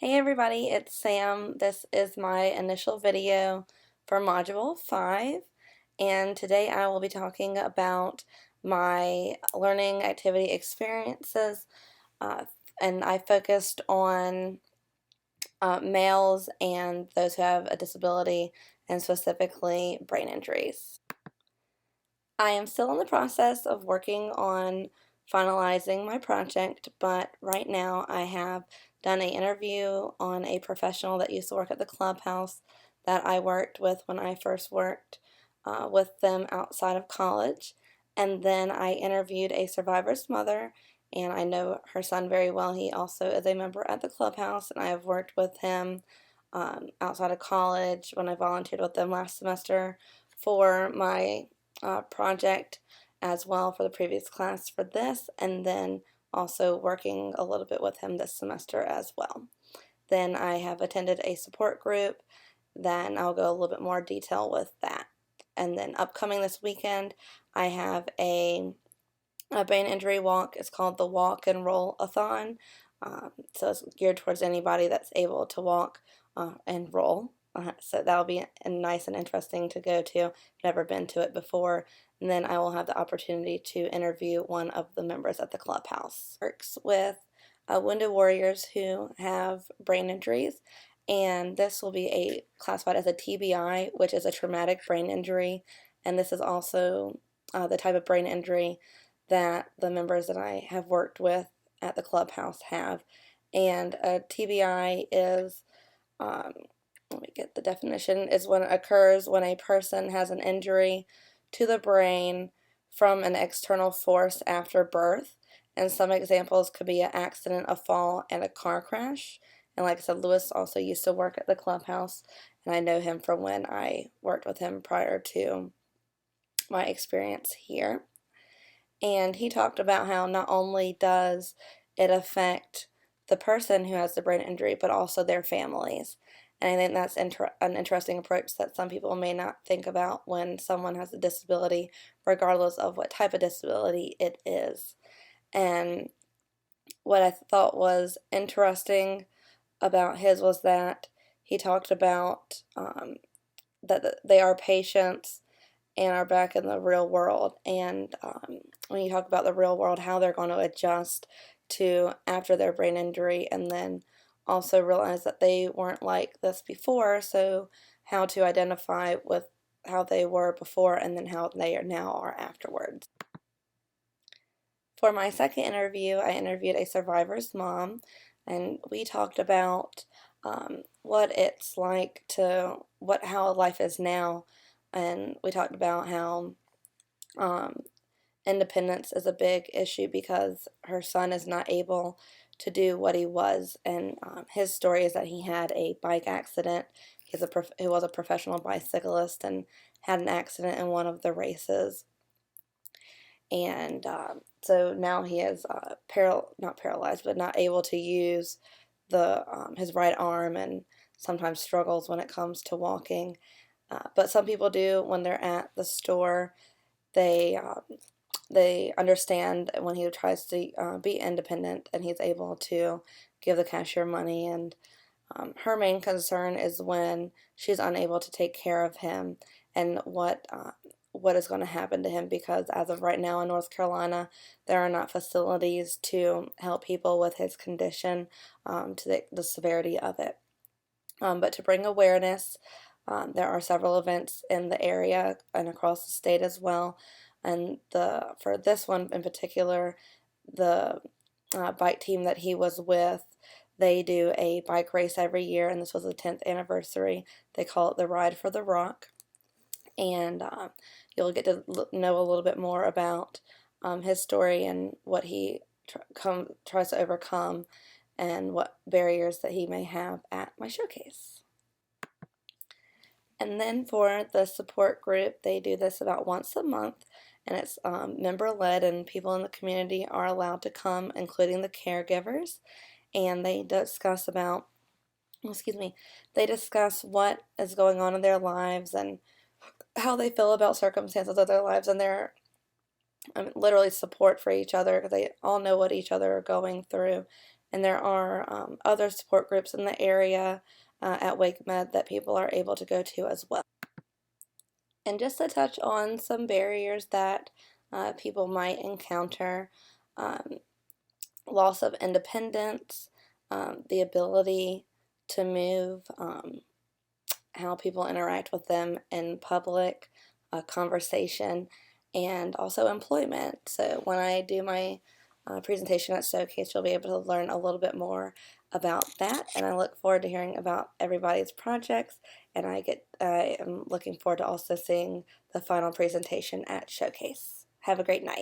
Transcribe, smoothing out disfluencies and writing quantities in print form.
Hey everybody, it's Sam. This is my initial video for Module 5, and today I will be talking about my learning activity experiences, uh, and I focused on males and those who have a disability, and specifically brain injuries. I am still in the process of working on finalizing my project, but right now I have done an interview on a professional that used to work at the clubhouse that I worked with when I first worked with them outside of college. And then I interviewed a survivor's mother, and I know her son very well. He also is a member at the clubhouse, and I have worked with him outside of college when I volunteered with them last semester for my project as well for the previous class for this, and then also working a little bit with him this semester as well. Then I have attended a support group, then I'll go a little bit more detail with that. And then upcoming this weekend, I have a brain injury walk. It's called the Walk and Roll-a-thon. So it's geared towards anybody that's able to walk and roll. So that'll be nice and interesting to go to. Never been to it before. And then I will have the opportunity to interview one of the members at the clubhouse. Works with wounded warriors who have brain injuries, and this will be classified as a TBI, which is a traumatic brain injury. And this is also the type of brain injury that the members that I have worked with at the clubhouse have. And a TBI is, let me get the definition, is when it occurs when a person has an injury to the brain from an external force after birth. And some examples could be an accident, a fall, and a car crash. And like I said, Lewis also used to work at the clubhouse, and I know him from when I worked with him prior to my experience here. And he talked about how not only does it affect the person who has the brain injury, but also their families. And I think that's an interesting approach that some people may not think about when someone has a disability, regardless of what type of disability it is. And what I thought was interesting about his was that he talked about that they are patients and are back in the real world. And when you talk about the real world, how they're going to adjust to after their brain injury, and then also realize that they weren't like this before, so how to identify with how they were before and then how they are now are afterwards. For my second interview, I interviewed a survivor's mom, and we talked about what it's like how life is now, and we talked about how um, independence is a big issue because her son is not able to do what he was, and his story is that he had a bike accident. He was a professional bicyclist and had an accident in one of the races, and so now he is not paralyzed, but not able to use his right arm, and sometimes struggles when it comes to walking. But some people do when they're at the store. They understand when he tries to be independent and he's able to give the cashier money. And her main concern is when she's unable to take care of him and what is going to happen to him, because as of right now in North Carolina, there are not facilities to help people with his condition to the severity of it. But to bring awareness, there are several events in the area and across the state as well. And for this one in particular, the bike team that he was with, they do a bike race every year, and this was the 10th anniversary. They call it the Ride for the Rock. And you'll get to know a little bit more about his story and what he tries to overcome and what barriers that he may have at my showcase. And then for the support group, they do this about once a month, and it's member-led, and people in the community are allowed to come, including the caregivers, and they discuss they discuss what is going on in their lives and how they feel about circumstances of their lives, and they're literally support for each other because they all know what each other are going through, and there are other support groups in the area at WakeMed that people are able to go to as well. And just to touch on some barriers that people might encounter, um, loss of independence, the ability to move, how people interact with them in public, conversation, and also employment. So when I do my presentation at Showcase, you'll be able to learn a little bit more about that, and I look forward to hearing about everybody's projects, and I am looking forward to also seeing the final presentation at Showcase. Have a great night.